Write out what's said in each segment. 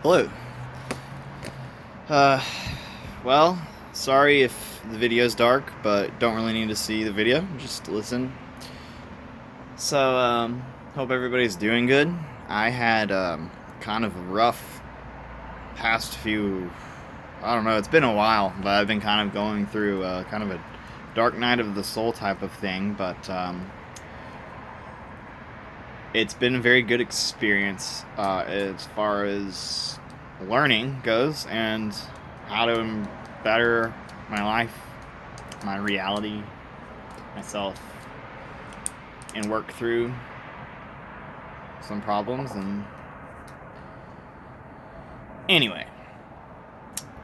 Hello. Uh, well, sorry if the video's dark, but don't really need to see the video. Just listen. Hope everybody's doing good. I had kind of a rough past few. I don't know. It's been a while, but I've been kind of going through kind of a dark night of the soul type of thing. But it's been a very good experience as far as learning goes and how to better my life, my reality, myself, and work through some problems. And anyway,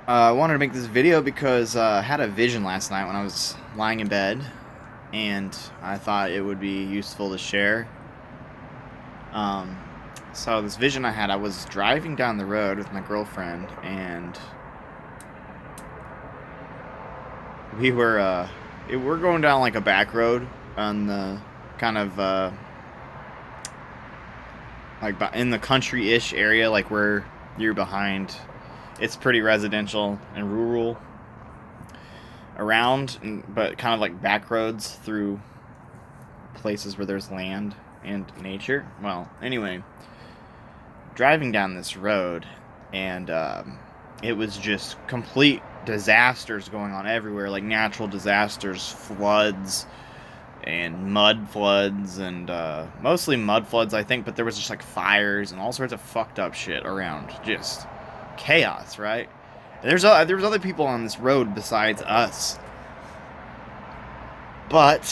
I wanted to make this video because I had a vision last night when I was lying in bed, and I thought it would be useful to share. Um, so this vision I had, I was driving down the road with my girlfriend, and we're going down like a back road on the kind of like in the country-ish area, like where you're behind. It's pretty residential and rural around, but kind of like back roads through places where there's land and nature. Well, anyway, driving down this road, and it was just complete disasters going on everywhere, like natural disasters, floods, and mud floods, and mostly mud floods, I think, but there was just like fires and all sorts of fucked up shit around. Just chaos, right? And there was other people on this road besides us, but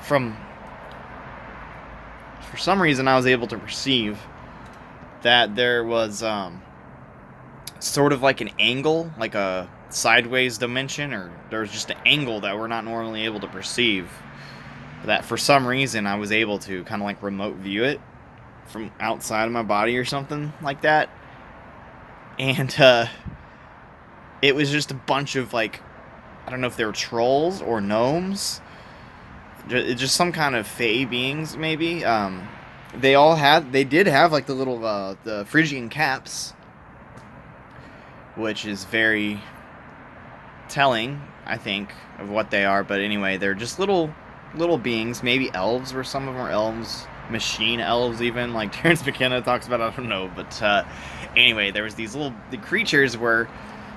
from for some reason I was able to perceive that there was sort of like an angle, like a sideways dimension, or there was just an angle that we're not normally able to perceive, that for some reason I was able to kind of like remote view it from outside of my body or something like that. And it was just a bunch of, like, I don't know if they were trolls or gnomes, just some kind of fey beings maybe. They did have like the little the Phrygian caps, which is very telling, I think, of what they are. But anyway, they're just little beings, maybe elves, or some of them are elves, machine elves even, like Terrence McKenna talks about. I don't know, but anyway, there was the creatures were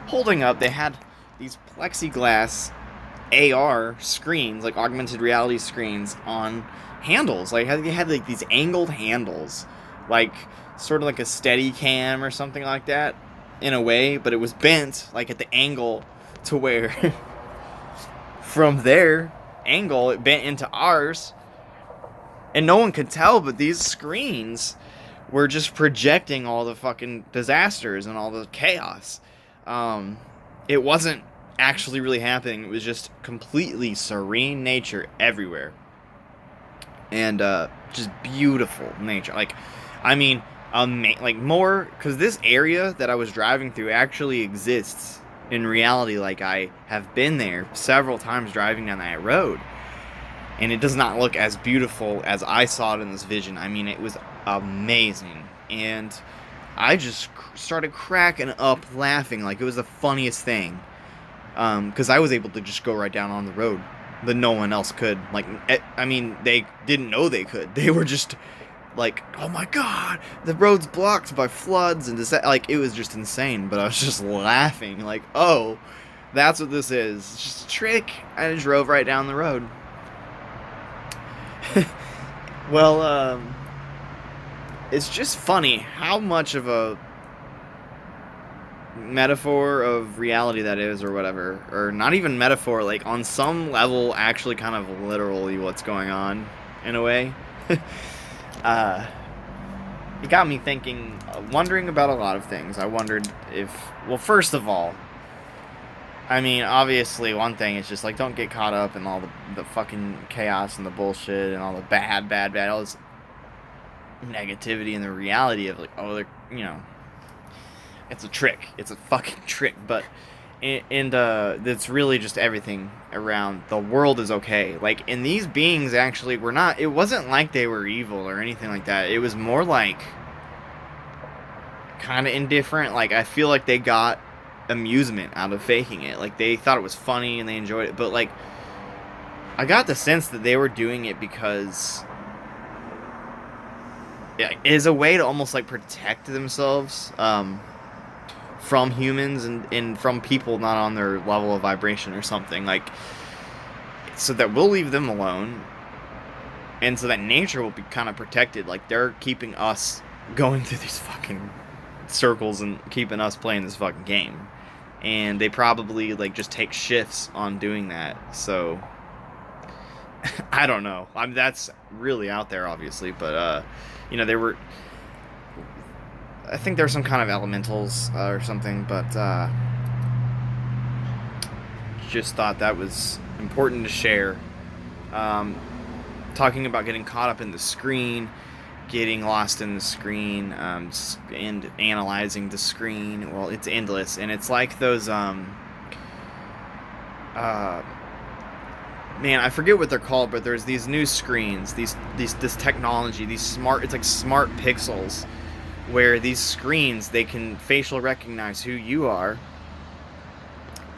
holding up. They had these plexiglass AR screens, like augmented reality screens, on handles. Like they had like these angled handles, like sort of like a steady cam or something like that in a way, but it was bent like at the angle to where from their angle it bent into ours, and no one could tell, but these screens were just projecting all the fucking disasters and all the chaos. It wasn't actually really happening. It was just completely serene nature everywhere, and just beautiful nature. Like, I mean, like more, because this area that I was driving through actually exists in reality. Like, I have been there several times driving down that road, and it does not look as beautiful as I saw it in this vision. I mean, it was amazing, and I just started cracking up laughing like it was the funniest thing, because I was able to just go right down on the road that no one else could. Like, I mean, they didn't know they could. They were just like, oh my god, the road's blocked by floods and this, like, it was just insane. But I was just laughing like, oh, that's what this is. It's just a trick. I just drove right down the road. Well, it's just funny how much of a metaphor of reality that is, or whatever, or not even metaphor, like on some level actually kind of literally what's going on in a way. uh it got me thinking, wondering about a lot of things. I wondered if, well, first of all, I mean, obviously one thing is just like, don't get caught up in all the fucking chaos and the bullshit and all the bad, all this negativity, and the reality of like, oh, they're, you know, it's a trick. It's a fucking trick. But and it's really just everything around the world is okay. Like, and these beings actually were not. It wasn't like they were evil or anything like that. It was more like kind of indifferent. Like, I feel like they got amusement out of faking it. Like, they thought it was funny and they enjoyed it. But, like, I got the sense that they were doing it because it is a way to almost, like, protect themselves from humans and from people not on their level of vibration or something. Like, so that we'll leave them alone. And so that nature will be kind of protected. Like, they're keeping us going through these fucking circles and keeping us playing this fucking game. And they probably, like, just take shifts on doing that. So, I don't know. That's really out there, obviously. But, you know, they were... I think there's some kind of elementals or something. But, just thought that was important to share. Talking about getting caught up in the screen, getting lost in the screen, and analyzing the screen. Well, it's endless, and it's like those man, I forget what they're called, but there's these new screens, this technology, it's like smart pixels, where these screens, they can facial recognize who you are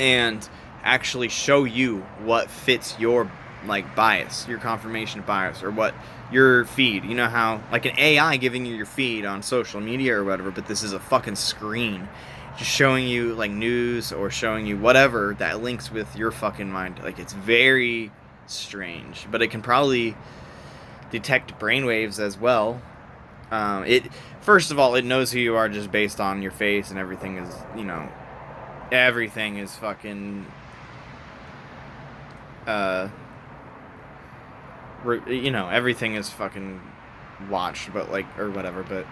and actually show you what fits your, like, bias, your confirmation bias, or what your feed. You know how, like, an AI giving you your feed on social media or whatever, but this is a fucking screen just showing you, like, news or showing you whatever that links with your fucking mind. Like, it's very strange, but it can probably detect brainwaves as well. First of all, it knows who you are just based on your face, and everything is, you know, everything is fucking you know, everything is fucking watched, but, like, or whatever, but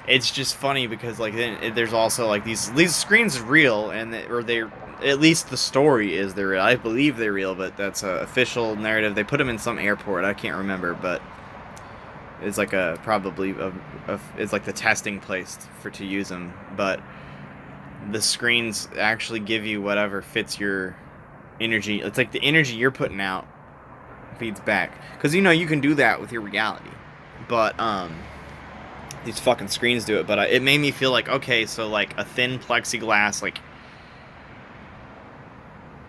it's just funny because, like, then there's also, like, these screens are real, and they're, at least the story is they're real. I believe they're real, but that's a official narrative. They put them in some airport, I can't remember, but it's like it's like the testing place to use them, but the screens actually give you whatever fits your energy. It's like the energy you're putting out feeds back, because, you know, you can do that with your reality, but these fucking screens do it. But it made me feel like, okay, so, like, a thin plexiglass, like,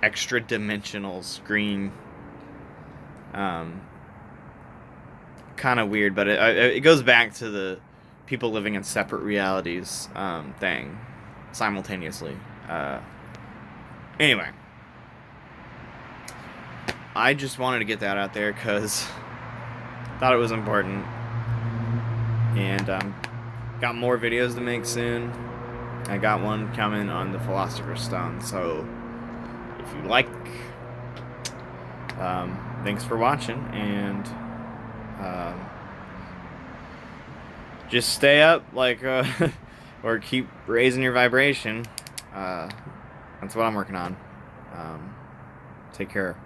extra dimensional screen, kind of weird, but it goes back to the people living in separate realities thing simultaneously. Anyway, I just wanted to get that out there because thought it was important. And got more videos to make soon. I got one coming on the Philosopher's Stone. So if you like, thanks for watching. And just stay up, like, or keep raising your vibration. That's what I'm working on. Take care.